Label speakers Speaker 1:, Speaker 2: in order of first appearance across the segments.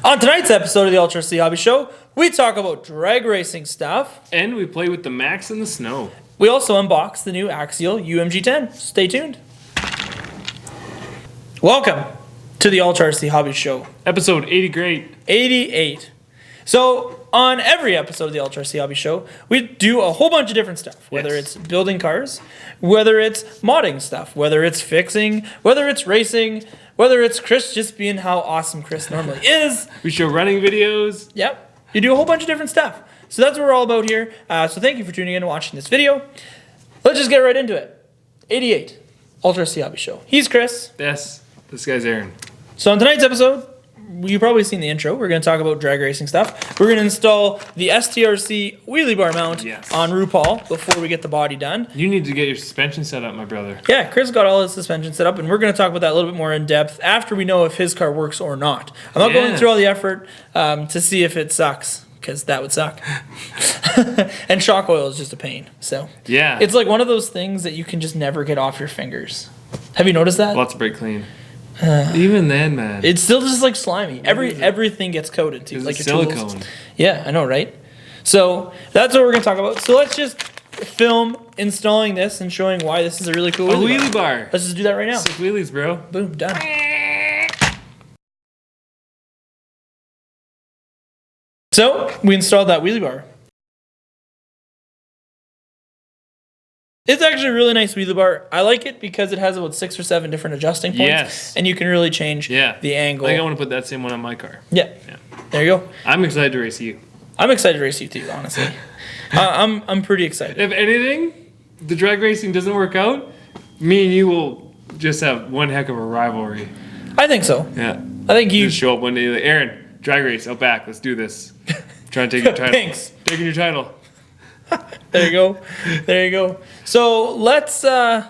Speaker 1: On tonight's episode of the Ultra C Hobby Show, we talk about drag racing stuff.
Speaker 2: And we play with the Maxx in the snow.
Speaker 1: We also unbox the new Axial UMG10. Stay tuned. Welcome to the Ultra C Hobby Show.
Speaker 2: Episode 80 great.
Speaker 1: 88. So, on every episode of the Ultra C Hobby Show, we do a whole bunch of different stuff. Whether it's building cars, whether it's modding stuff, whether it's fixing, whether it's racing, whether it's Chris just being how awesome Chris normally is.
Speaker 2: We show running videos.
Speaker 1: Yep. You do a whole bunch of different stuff. So that's what we're all about here. So thank you for tuning in and watching this video. Let's just get right into it. 88. Ultra C Hobby Show. He's Chris.
Speaker 2: Yes. This guy's Aaron.
Speaker 1: So on tonight's episode, you've probably seen the intro. We're going to talk about drag racing stuff. We're going to install the STRC wheelie bar mount on RuPaul before we get the body done.
Speaker 2: You need to get your suspension set up, my brother.
Speaker 1: Yeah, Chris got all his suspension set up, and we're going to talk about that a little bit more in depth after we know if his car works or not. I'm not going through all the effort to see if it sucks, because that would suck. And shock oil is just a pain. So
Speaker 2: yeah,
Speaker 1: it's like one of those things that you can just never get off your fingers. Have you noticed that?
Speaker 2: Lots of brake clean. Even then, man,
Speaker 1: it's still just like slimy. Everything gets coated too, like your
Speaker 2: silicone.
Speaker 1: Tools. Yeah, I know, right? So that's what we're gonna talk about. So let's just film installing this and showing why this is a really cool
Speaker 2: wheelie bar.
Speaker 1: Let's just do that right now.
Speaker 2: Sick wheelies, bro.
Speaker 1: Boom, done. So we installed that wheelie bar. It's actually a really nice wheelie bar. I like it because it has about 6 or 7 different adjusting points.
Speaker 2: Yes.
Speaker 1: And you can really change the angle.
Speaker 2: I think I want to put that same one on my car.
Speaker 1: Yeah. There you go.
Speaker 2: I'm excited to race you.
Speaker 1: I'm excited to race you too, honestly. I'm pretty excited.
Speaker 2: If anything, the drag racing doesn't work out, me and you will just have one heck of a rivalry.
Speaker 1: I think so.
Speaker 2: Yeah.
Speaker 1: I think you
Speaker 2: just show up one day like, Aaron, drag race out back. Let's do this. Trying to take your title.
Speaker 1: Thanks.
Speaker 2: Taking your title.
Speaker 1: There you go. There you go. So let's, what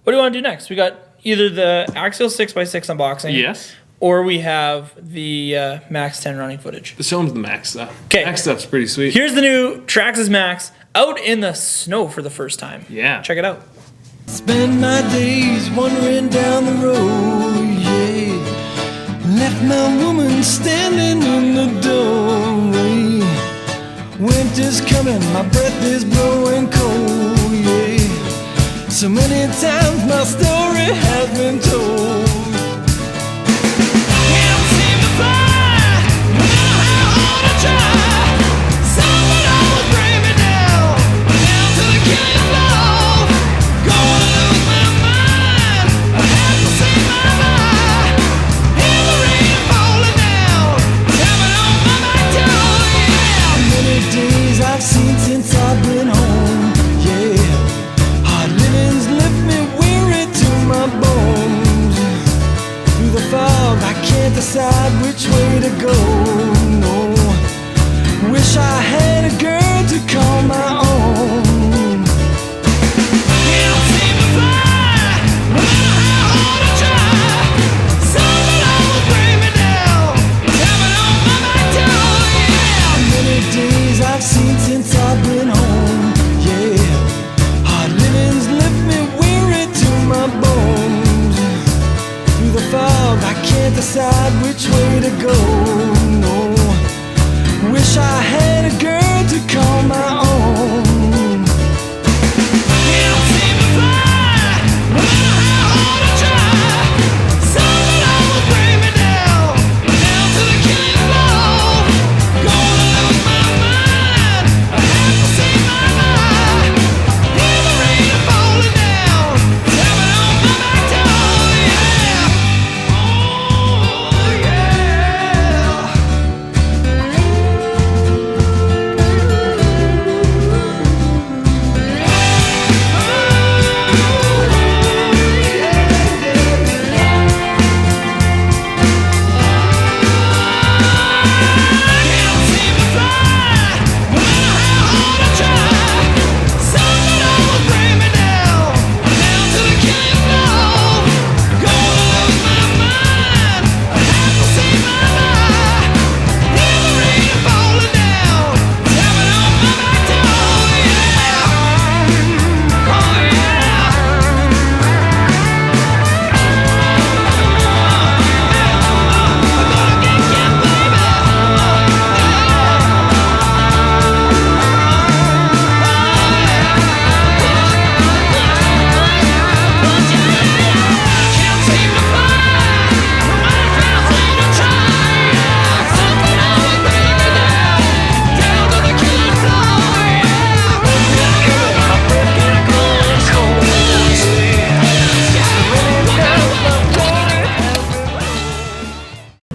Speaker 1: do you want to do next? We got either the Axial 6x6 unboxing.
Speaker 2: Yes.
Speaker 1: Or we have the Max 10 running footage.
Speaker 2: Let's show them the Max stuff.
Speaker 1: Okay.
Speaker 2: Max stuff's pretty sweet.
Speaker 1: Here's the new Traxxas Maxx out in the snow for the first time.
Speaker 2: Yeah.
Speaker 1: Check it out.
Speaker 3: Spend my days wandering down the road, yeah. Left my woman standing in the doorway. Winter's coming, my breath is blowing cold, yeah. So many times my story has been told. Can't seem to fly, no matter how hard I try. Someone always bring me down to the killing floor. Gonna lose my mind, I have to say my life. In the rain falling down, tapping on my back door, yeah. Many days I've seen since I've been home, yeah. Hard living's left me weary to my bones. Through the fog I can't decide which way to go, no. Wish I had a girl to call my own. Can't seem to fly, no matter how hard I try. Someone always bring me down, tapping on my back door, yeah. Many days I've seen since I've been home, yeah. Hard living's left me weary to my bones. Through the fog I can't decide which way to go, no. Wish I had a girl to call my own.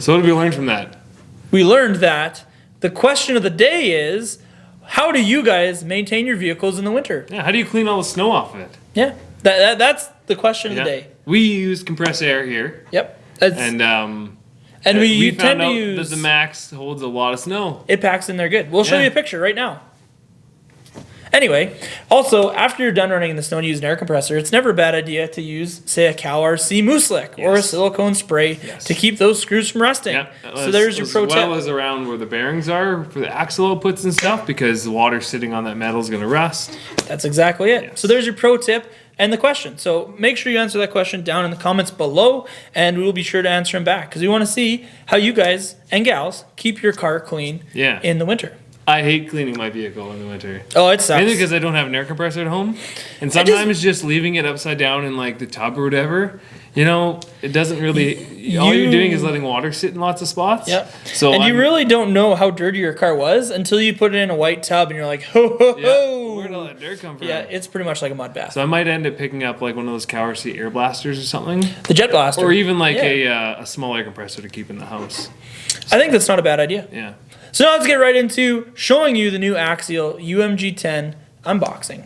Speaker 2: So what did we learn from that?
Speaker 1: We learned that the question of the day is, how do you guys maintain your vehicles in the winter?
Speaker 2: Yeah, how do you clean all the snow off of it?
Speaker 1: Yeah, that's the question of the day.
Speaker 2: We use compressed air here.
Speaker 1: Yep.
Speaker 2: And
Speaker 1: we
Speaker 2: found
Speaker 1: tend to
Speaker 2: out
Speaker 1: use
Speaker 2: that the Max holds a lot of snow.
Speaker 1: It packs in there good. We'll show
Speaker 2: Yeah.
Speaker 1: you a picture right now. Anyway, also, after you're done running in the snow and use an air compressor, it's never a bad idea to use, say, a Cal RC Moose-Lick or a
Speaker 2: Yes.
Speaker 1: silicone spray to keep those screws from rusting.
Speaker 2: Yeah.
Speaker 1: So there's your pro tip.
Speaker 2: As well as around where the bearings are for the axle outputs and stuff, because the water sitting on that metal is going to rust.
Speaker 1: That's exactly it.
Speaker 2: Yes.
Speaker 1: So there's your pro tip and the question. So make sure you answer that question down in the comments below, and we will be sure to answer them back because we want to see how you guys and gals keep your car clean in the winter.
Speaker 2: I hate cleaning my vehicle in the winter.
Speaker 1: Oh, it sucks.
Speaker 2: Mainly because I don't have an air compressor at home. And sometimes just leaving it upside down in like the tub or whatever, you know, it doesn't really, all you're doing is letting water sit in lots of spots.
Speaker 1: Yep.
Speaker 2: So
Speaker 1: and you really don't know how dirty your car was until you put it in a white tub and you're like, ho, ho, ho.
Speaker 2: Where'd all that dirt come from?
Speaker 1: Yeah, it's pretty much like a mud bath.
Speaker 2: So I might end up picking up like one of those Cal RC air blasters or something.
Speaker 1: The jet blaster.
Speaker 2: Or even like a small air compressor to keep in the house.
Speaker 1: I think that's not a bad idea.
Speaker 2: Yeah.
Speaker 1: So now let's get right into showing you the new Axial UMG10 unboxing.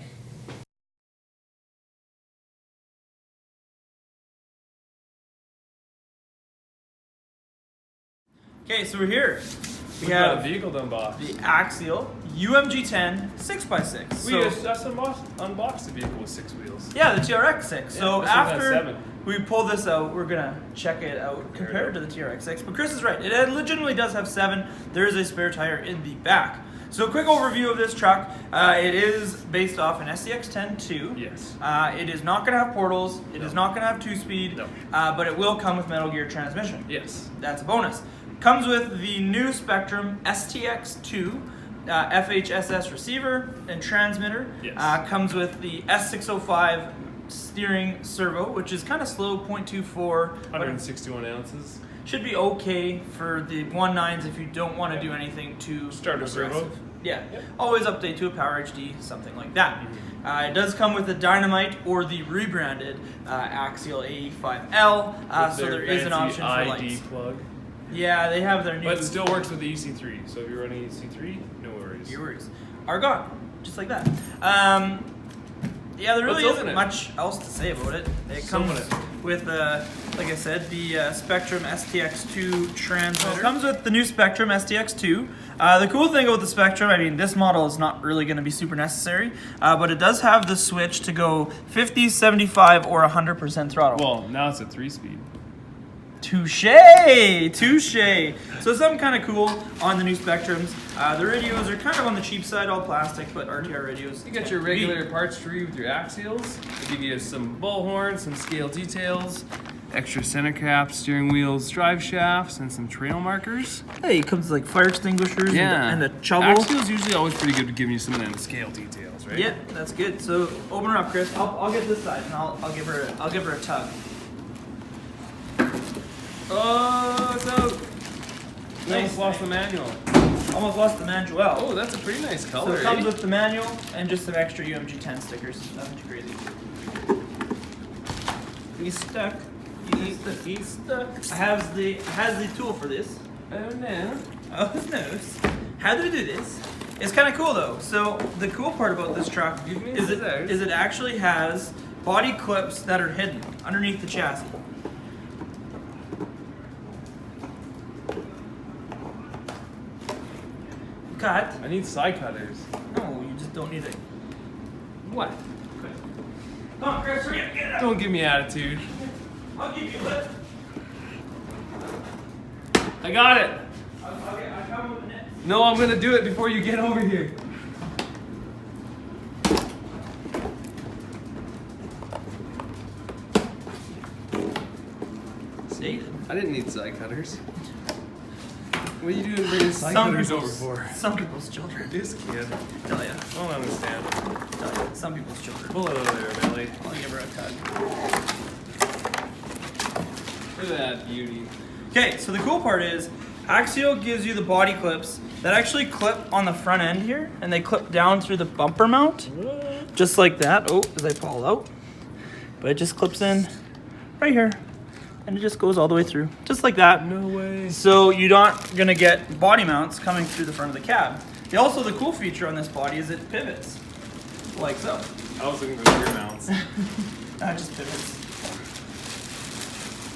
Speaker 1: Okay, so we're here. We have
Speaker 2: a vehicle to unbox.
Speaker 1: the Axial UMG10 6x6.
Speaker 2: We just unboxed the vehicle with 6 wheels.
Speaker 1: Yeah, the TRX6. So
Speaker 2: this one has
Speaker 1: after
Speaker 2: 7.
Speaker 1: we pull this out, we're gonna check it out compared to the TRX6. But Chris is right; it legitimately does have 7. There is a spare tire in the back. So quick overview of this truck. It is based off an SCX-10 2.
Speaker 2: Yes.
Speaker 1: It is not gonna have portals. It is not gonna have 2-speed.
Speaker 2: No.
Speaker 1: But it will come with Metal Gear transmission.
Speaker 2: Yes.
Speaker 1: That's a bonus. Comes with the new Spectrum STX2 FHSS receiver and transmitter.
Speaker 2: Yes.
Speaker 1: Comes with the S605 steering servo, which is kind of slow, 0.24.
Speaker 2: 161 ounces.
Speaker 1: Should be okay for the 1.9s if you don't want to do anything too
Speaker 2: Starter servo.
Speaker 1: aggressive. Yeah. Always update to a Power HD, something like that. It does come with the Dynamite or the rebranded Axial AE5L, so there is an option for
Speaker 2: ID
Speaker 1: lights.
Speaker 2: plug.
Speaker 1: Yeah, they have their new.
Speaker 2: But it still works with the EC3. So if you're running EC3, no worries.
Speaker 1: Your worries are gone, just like that. Yeah, there really
Speaker 2: Let's open
Speaker 1: isn't
Speaker 2: it.
Speaker 1: much else to say about it. It
Speaker 2: Open
Speaker 1: comes
Speaker 2: it.
Speaker 1: with, like I said, the Spectrum STX2 transmitter. It comes with the new Spectrum STX2. The cool thing about the Spectrum, I mean, this model is not really going to be super necessary, but it does have the switch to go 50, 75, or 100% throttle.
Speaker 2: Well, now it's a 3-speed.
Speaker 1: Touche! Touche! So something kind of cool on the new Spectrums. The radios are kind of on the cheap side, all plastic, but RTR radios.
Speaker 2: You got your regular parts tree with your axials. They give you some bull horns, some scale details, extra center caps, steering wheels, drive shafts, and some trail markers.
Speaker 1: Hey, it comes with like fire extinguishers and a shovel.
Speaker 2: Axial's usually always pretty good at giving you some of them scale details, right?
Speaker 1: Yeah, that's good. So open her up, Chris. I'll get this side and I'll give her a tug.
Speaker 2: Oh, so
Speaker 1: Nice.
Speaker 2: almost lost the manual.
Speaker 1: Almost lost the manual.
Speaker 2: Oh, that's a pretty nice
Speaker 1: So
Speaker 2: color.
Speaker 1: it comes with the manual and just some extra UMG10 stickers. Nothing too crazy. He's stuck. He's stuck. I have the tool for this.
Speaker 2: Oh no.
Speaker 1: Oh no. How do we do this? It's kind of cool though. So the cool part about this truck
Speaker 2: Give me
Speaker 1: is
Speaker 2: scissors.
Speaker 1: it actually has body clips that are hidden underneath the chassis. Cut.
Speaker 2: I need side cutters.
Speaker 1: No, you just don't need it.
Speaker 2: What?
Speaker 1: Okay. Come on, Chris, hurry up, get it out.
Speaker 2: Don't give me attitude.
Speaker 1: I'll give you a lift.
Speaker 2: I got it.
Speaker 1: I'll come with the net.
Speaker 2: No, I'm gonna do it before you get over here.
Speaker 1: See?
Speaker 2: I didn't need side cutters. What are you doing bringing side
Speaker 1: Some
Speaker 2: cutters
Speaker 1: people's-
Speaker 2: over for?
Speaker 1: Some people's children.
Speaker 2: This kid.
Speaker 1: Tell ya.
Speaker 2: I don't understand.
Speaker 1: Tell ya. Some people's children.
Speaker 2: Pull it over there, Billy.
Speaker 1: I'll give her a tug.
Speaker 2: Look at that beauty.
Speaker 1: Okay, so the cool part is Axial gives you the body clips that actually clip on the front end here, and they clip down through the bumper mount, just like that. Oh, as I fall out. But it just clips in right here, and it just goes all the way through, just like that.
Speaker 2: No way.
Speaker 1: So you're not gonna get body mounts coming through the front of the cab. Also, the cool feature on this body is it pivots, like so.
Speaker 2: I was looking for rear mounts.
Speaker 1: Just pivots.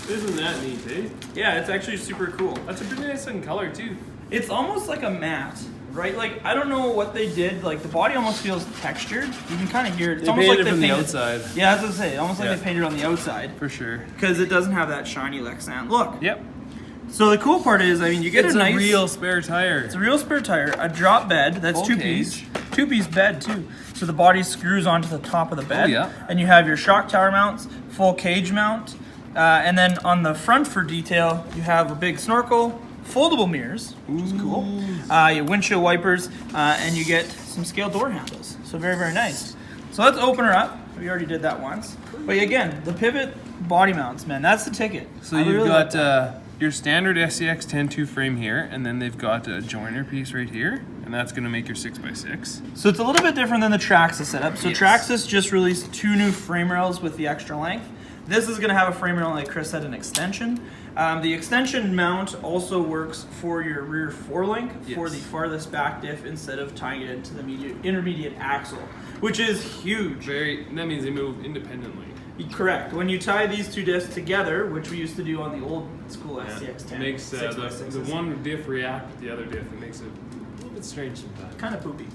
Speaker 2: Isn't that neat, eh?
Speaker 1: Yeah, it's actually super cool.
Speaker 2: That's a pretty nice looking color too.
Speaker 1: It's almost like a matte, right? Like, I don't know what they did. Like, the body almost feels textured. You can kind of hear it. It's
Speaker 2: They
Speaker 1: almost
Speaker 2: painted
Speaker 1: like
Speaker 2: it from the
Speaker 1: painted,
Speaker 2: outside.
Speaker 1: Yeah, that's what I say. Almost like
Speaker 2: Yeah.
Speaker 1: they painted on the outside.
Speaker 2: For sure.
Speaker 1: Because it doesn't have that shiny Lexan look.
Speaker 2: Yep.
Speaker 1: So the cool part is, I mean, you get
Speaker 2: It's
Speaker 1: a nice...
Speaker 2: a real spare tire.
Speaker 1: It's a real spare tire, a drop bed, that's
Speaker 2: Full
Speaker 1: two-piece.
Speaker 2: cage.
Speaker 1: Two-piece bed, too. So the body screws onto the top of the bed.
Speaker 2: Oh, yeah.
Speaker 1: And you have your shock tower mounts, full cage mount. And then on the front for detail, you have a big snorkel, foldable mirrors, which is cool. Your windshield wipers, and you get some scale door handles. So very, very nice. So let's open her up. We already did that once. But again, the pivot body mounts, man, that's the ticket.
Speaker 2: So
Speaker 1: I
Speaker 2: you've
Speaker 1: really like
Speaker 2: got
Speaker 1: that.
Speaker 2: your standard SCX 10.2 frame here, and then they've got a joiner piece right here, and that's going to make your 6x6.
Speaker 1: So it's a little bit different than the Traxxas setup. So
Speaker 2: Yes.
Speaker 1: Traxxas just released 2 new frame rails with the extra length. This is going to have a frame rail, like Chris said, an extension. The extension mount also works for your rear forelink for
Speaker 2: Yes.
Speaker 1: the farthest back diff instead of tying it into the intermediate axle, which is huge.
Speaker 2: That means they move independently.
Speaker 1: Correct. When you tie these 2 diffs together, which we used to do on the old school SCX 10,
Speaker 2: It makes
Speaker 1: 6x6s.
Speaker 2: the one diff react with the other diff. It makes it a little bit strange sometimes.
Speaker 1: Kind of poopy.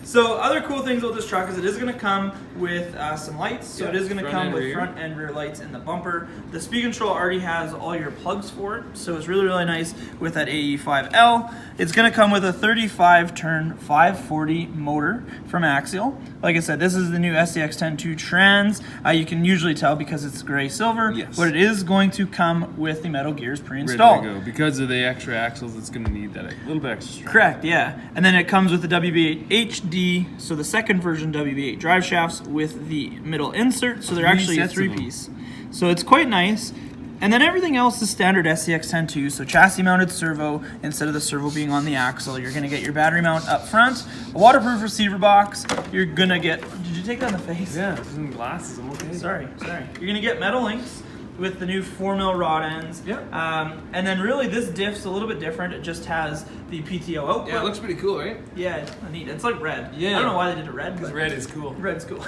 Speaker 1: So other cool things about this truck is it is going to come with some lights. So
Speaker 2: Yeah,
Speaker 1: it is going to
Speaker 2: front
Speaker 1: come
Speaker 2: and
Speaker 1: with
Speaker 2: rear.
Speaker 1: front and rear lights in the bumper. The speed control already has all your plugs for it. So it's really, really nice with that AE5L. It's going to come with a 35-turn 540 motor from Axial. Like I said, this is the new SCX 10.2 Trans. You can usually tell because it's gray silver.
Speaker 2: Yes.
Speaker 1: But it is going to come with the metal gears pre-installed.
Speaker 2: Ready to go. Because of the extra axles, it's going to need that a little bit extra strength.
Speaker 1: Correct, yeah. And then it comes with the WB8 HD, so the second version WB8 drive shafts with the middle insert, so they're
Speaker 2: 3
Speaker 1: actually a
Speaker 2: sets of them.
Speaker 1: 3-piece. So it's quite nice. And then everything else is standard SCX 10.2, so chassis mounted servo instead of the servo being on the axle. You're gonna get your battery mount up front, a waterproof receiver box. You're gonna get, did you take that in the face?
Speaker 2: Yeah, some glasses. I'm okay.
Speaker 1: Sorry. You're gonna get metal links with the new 4mm rod ends.
Speaker 2: Yep.
Speaker 1: And then really this diff's a little bit different. It just has the PTO output.
Speaker 2: Yeah, it looks pretty cool, right?
Speaker 1: Yeah, it's neat. It's like red.
Speaker 2: Yeah.
Speaker 1: I don't know why they did it red.
Speaker 2: Because
Speaker 1: But
Speaker 2: red is cool.
Speaker 1: red's cool.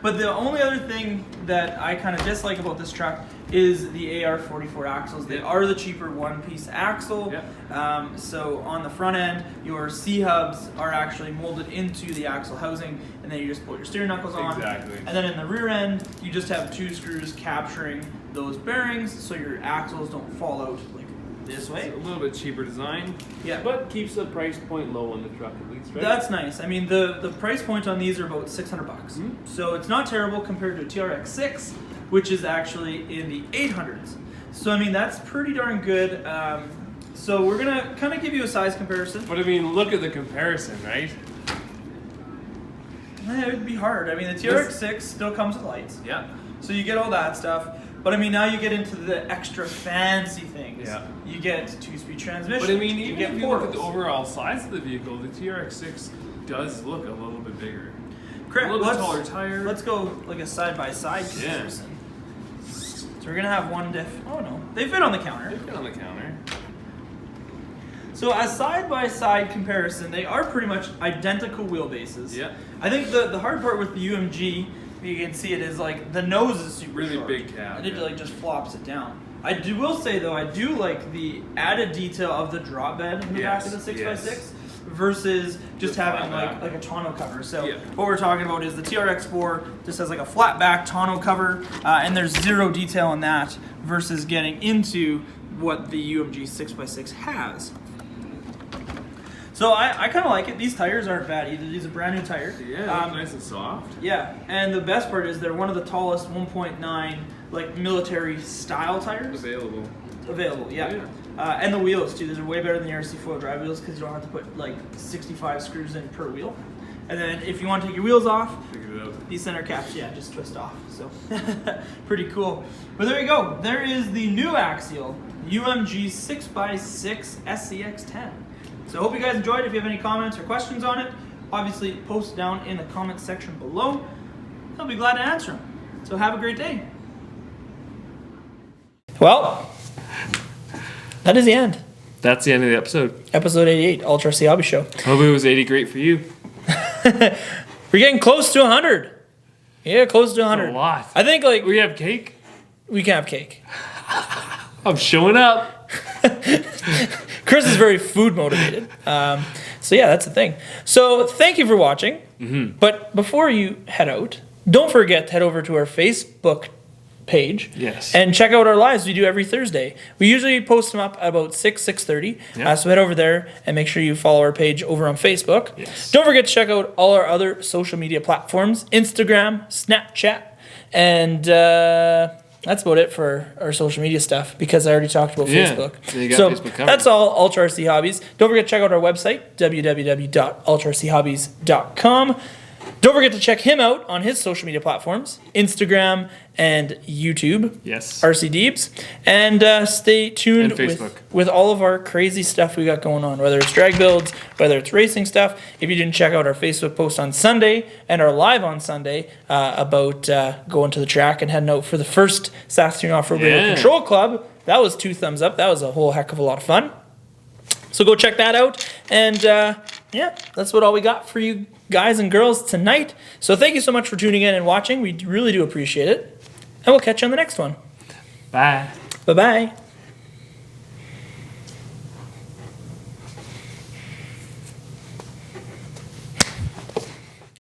Speaker 1: But the only other thing that I kind of dislike about this truck is the AR44 axles. They
Speaker 2: Yeah.
Speaker 1: are the cheaper one-piece axle.
Speaker 2: Yeah.
Speaker 1: So on the front end, your C-hubs are actually molded into the axle housing, and then you just pull your steering knuckles on.
Speaker 2: Exactly.
Speaker 1: And then in the rear end, you just have 2 screws capturing those bearings so your axles don't fall out like this way.
Speaker 2: It's a little bit cheaper design.
Speaker 1: Yeah.
Speaker 2: But keeps the price point low on the truck at least, right?
Speaker 1: That's nice. I mean, the price point on these are about $600.
Speaker 2: Mhm.
Speaker 1: So it's not terrible compared to a TRX6, which is actually in the 800s. So I mean, that's pretty darn good. So we're gonna kind of give you a size comparison.
Speaker 2: But I mean, look at the comparison, right?
Speaker 1: It would be hard. I mean, the TRX6 still comes with lights,
Speaker 2: Yeah.
Speaker 1: so you get all that stuff. But I mean, now you get into the extra fancy things.
Speaker 2: Yeah.
Speaker 1: You get 2-speed transmission.
Speaker 2: But I mean,
Speaker 1: you
Speaker 2: even
Speaker 1: get
Speaker 2: if you look at the
Speaker 1: portals.
Speaker 2: overall size of the vehicle, the TRX6 does look a little bit bigger.
Speaker 1: Correct.
Speaker 2: A little bit
Speaker 1: Let's-
Speaker 2: taller tire.
Speaker 1: Let's go like a side-by-side
Speaker 2: Yeah.
Speaker 1: comparison. So we're gonna have one diff. Oh no, they fit on the counter.
Speaker 2: They fit on the counter.
Speaker 1: So a side-by-side comparison, they are pretty much identical wheelbases.
Speaker 2: Yeah.
Speaker 1: I think the hard part with the UMG, you can see it, is like the nose is super
Speaker 2: Really
Speaker 1: short.
Speaker 2: big cab,
Speaker 1: And it
Speaker 2: yeah.
Speaker 1: like just flops it down. Will say though, I do like the added detail of the drop bed in the back of the 6x6 versus just
Speaker 2: The
Speaker 1: having
Speaker 2: flat
Speaker 1: like a tonneau cover. So
Speaker 2: Yeah.
Speaker 1: what we're talking about is the TRX4 just has like a flat back tonneau cover, and there's zero detail in that versus getting into what the UMG 6x6 has. So I kind of like it. These tires aren't bad either. These are brand new tires.
Speaker 2: Yeah, they look nice and soft.
Speaker 1: Yeah, and the best part is they're one of the tallest 1.9 like military style tires available. Yeah. And the wheels too. These are way better than the RC foil drive wheels because you don't have to put like 65 screws in per wheel. And then if you want to take your wheels off,
Speaker 2: Figured it out.
Speaker 1: these center caps, yeah, just twist off. So pretty cool. But there you go. There is the new Axial UMG 6x6 SCX10. So I hope you guys enjoyed. If you have any comments or questions on it, obviously post down in the comments section below. I'll be glad to answer them. So have a great day. Well, that is the end.
Speaker 2: That's the end of the episode.
Speaker 1: Episode 88, Ultra RC Hobby Show.
Speaker 2: Hope it was 80 great for you.
Speaker 1: We're getting close to 100. Yeah, close to 100.
Speaker 2: A lot.
Speaker 1: I think like
Speaker 2: We have cake.
Speaker 1: we can have cake.
Speaker 2: I'm showing up.
Speaker 1: Chris is very food motivated. So yeah, that's the thing. So thank you for watching. But before you head out, don't forget to head over to our Facebook page.
Speaker 2: Yes.
Speaker 1: And check out our lives we do every Thursday. We usually post them up about 6:30.
Speaker 2: Yeah.
Speaker 1: So head over there and make sure you follow our page over on Facebook.
Speaker 2: Yes.
Speaker 1: Don't forget to check out all our other social media platforms, Instagram, Snapchat, and that's about it for our social media stuff because I already talked about
Speaker 2: Yeah.
Speaker 1: Facebook.
Speaker 2: So you got
Speaker 1: So
Speaker 2: Facebook covered.
Speaker 1: that's all Ultra RC Hobbies. Don't forget to check out our website, www.ultrarchobbies.com. Don't forget to check him out on his social media platforms, Instagram and YouTube,
Speaker 2: Yes.
Speaker 1: RC Deebs. And stay tuned
Speaker 2: And Facebook.
Speaker 1: with all of our crazy stuff we got going on, whether it's drag builds, whether it's racing stuff. If you didn't check out our Facebook post on Sunday and our live on Sunday about going to the track and heading out for the first Saskatoon Off-Road Radio
Speaker 2: Yeah.
Speaker 1: Control Club, that was 2 thumbs up. That was a whole heck of a lot of fun. So go check that out. And yeah, that's all we got for you guys and girls tonight. So thank you so much for tuning in and watching. We really do appreciate it. And we'll catch you on the next one.
Speaker 2: Bye.
Speaker 1: Bye-bye.